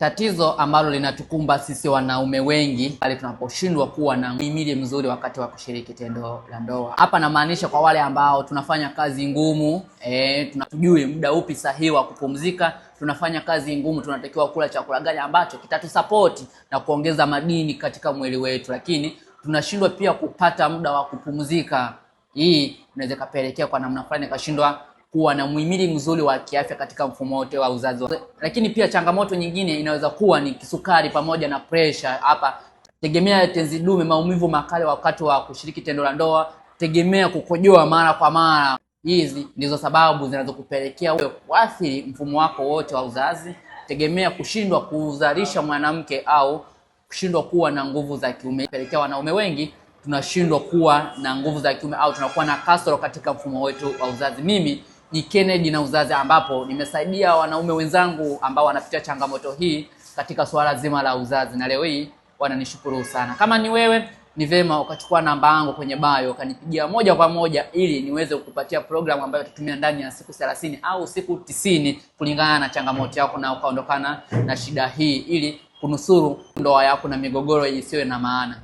Tatizo ambalo linatukumba sisi wanaume wengi pale tunaposhindwa kuwa na muhimili mzuri wakati wa kushiriki tendo la ndoa. Hapa namaanisha kwa wale ambao tunafanya kazi ngumu, tunatujui muda upi sahihi wa kupumzika, tunafanya kazi ngumu, tunatakiwa kula chakula gani ambacho kitatusupport na kuongeza madini katika mwili wetu, lakini tunashindwa pia kupata muda wa kupumzika. Hii inaweza kapelekea kwa namna fulani kashindwa kuwa na muhimili mzuri wa kiafya katika mfumo wote wa uzazi. Lakini pia changamoto nyingine inaweza kuwa ni kisukari pamoja na pressure. Hapa tegemea tenzi dume, maumivu makali wakati wa kushiriki tendo la ndoa, tegemea kukojoa mara kwa mara. Hizi ndizo sababu zinazokupelekea wewe kuathiri mfumo wako wote wa uzazi. Tegemea kushindwa kuzalisha mwanamke au kushindwa kuwa na nguvu za kiume. Pelekea wanaume wengi tunashindwa kuwa na nguvu za kiume au tunakuwa na kasoro katika mfumo wetu wa uzazi. Mimi ni Kennedy na uzazi, ambapo nimesaidia wanaume wenzangu ambao wanapitia changamoto hii katika swala zima la uzazi, na leo hii wananishukuru sana. Kama ni wewe, ni vema ukachukua namba yangu kwenye bio ukanipigia moja kwa moja ili niweze kukupatia program ambayo tutumia ndani ya siku 30 au siku 90 kulingana na changamoto yako, na ukaondokana na shida hii ili kunusuru ndoa yako na migogoro isiwe na maana.